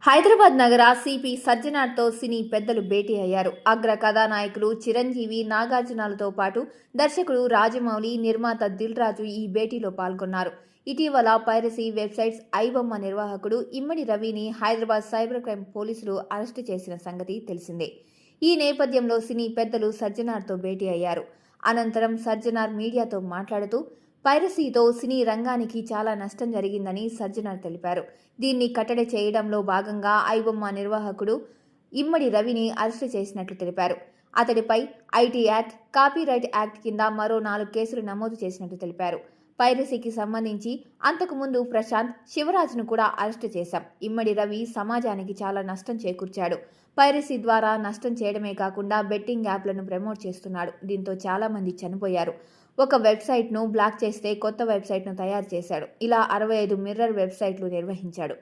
హైదరాబాద్ నగర సిపి సజ్జనార్తో సినీ పెద్దలు భేటీ అయ్యారు. అగ్ర కథానాయకులు చిరంజీవి, నాగార్జునలతో పాటు దర్శకుడు రాజమౌళి, నిర్మాత దిల్ రాజు ఈ భేటీలో పాల్గొన్నారు. ఇటీవల పైరసీ వెబ్సైట్స్ ఐబొమ్మ నిర్వాహకుడు ఇమ్మడి రవిని హైదరాబాద్ సైబర్ క్రైమ్ పోలీసులు అరెస్టు చేసిన సంగతి తెలిసిందే. ఈ నేపథ్యంలో సినీ పెద్దలు సజ్జనార్తో భేటీ అయ్యారు. అనంతరం సజ్జనార్ మీడియాతో మాట్లాడుతూ పైరసీతో సినీ రంగానికి చాలా నష్టం జరిగిందని సజ్జనార్ తెలిపారు. దీన్ని కట్టడి చేయడంలో భాగంగా ఐబొమ్మ నిర్వాహకుడు ఇమ్మడి రవిని అరెస్టు చేసినట్లు తెలిపారు. అతడిపై ఐటీ యాక్ట్, కాపీరైట్ యాక్ట్ కింద మరో 4 కేసులు నమోదు చేసినట్లు తెలిపారు. పైరసీకి సంబంధించి అంతకుముందు ప్రశాంత్, శివరాజ్ను కూడా అరెస్టు చేశాం. ఇమ్మడి రవి సమాజానికి చాలా నష్టం చేకూర్చాడు. పైరసీ ద్వారా నష్టం చేయడమే కాకుండా బెట్టింగ్ యాప్లను ప్రమోట్ చేస్తున్నాడు. దీంతో చాలా మంది చనిపోయారు. ఒక వెబ్సైట్ను బ్లాక్ చేస్తే కొత్త వెబ్సైట్ను తయారు చేశాడు. ఇలా 65 మిర్రర్ వెబ్సైట్లు నిర్వహించాడు.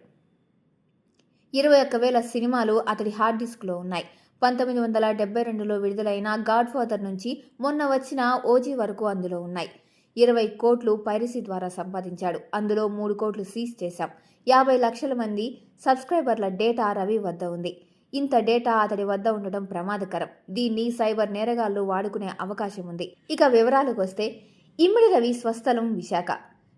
21,000 సినిమాలు అతడి హార్డ్ డిస్క్లో ఉన్నాయి. 1972లో విడుదలైన గాడ్ ఫాదర్ నుంచి మొన్న వచ్చిన ఓజీ వరకు అందులో ఉన్నాయి. 20 కోట్లు పైరసీ ద్వారా సంపాదించాడు. అందులో 3 కోట్లు సీజ్ చేశాం. 50 లక్షల మంది సబ్స్క్రైబర్ల డేటా రవి వద్ద ఉంది. ఇంత డేటా అతడి వద్ద ఉండడం ప్రమాదకరం. దీన్ని సైబర్ నేరగాళ్లు వాడుకునే అవకాశం ఉంది. ఇక వివరాలకు వస్తే, ఇమ్మడి రవి స్వస్థలం విశాఖ.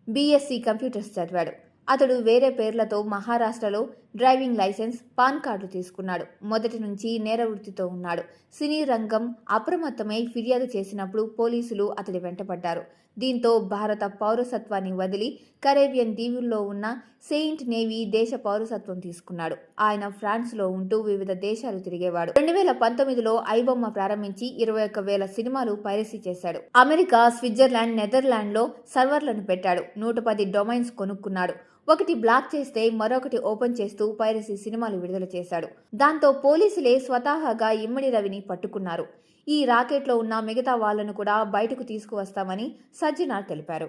బీఎస్సీ కంప్యూటర్స్ చదివాడు. అతడు వేరే పేర్లతో మహారాష్ట్రలో డ్రైవింగ్ లైసెన్స్, పాన్ కార్డులు తీసుకున్నాడు. మొదటి నుంచి నేర వృత్తితో ఉన్నాడు. సినీ రంగం అప్రమత్తమై ఫిర్యాదు చేసినప్పుడు పోలీసులు అతడి వెంటపడ్డారు. దీంతో భారత పౌరసత్వాన్ని వదిలి కరేబియన్ దీవుల్లో ఉన్న సెయింట్ నేవీ దేశ పౌరసత్వం తీసుకున్నాడు. ఆయన ఫ్రాన్స్లో ఉంటూ వివిధ దేశాలు తిరిగేవాడు. 2019లో ఐబొమ్మ ప్రారంభించి 21,000 సినిమాలు పైరసీ చేశాడు. అమెరికా, స్విట్జర్లాండ్, నెదర్లాండ్లో సర్వర్లను పెట్టాడు. 110 డొమైన్స్ కొనుక్కున్నాడు. ఒకటి బ్లాక్ చేస్తే మరొకటి ఓపెన్ చేస్తూ పైరసీ సినిమాలు విడుదల చేశాడు. దాంతో పోలీసులే స్వతహాగా ఇమ్మడి రవిని పట్టుకున్నారు. ఈ రాకెట్లో ఉన్న మిగతా వాళ్లను కూడా బయటకు తీసుకువస్తామని సజ్జనార్ తెలిపారు.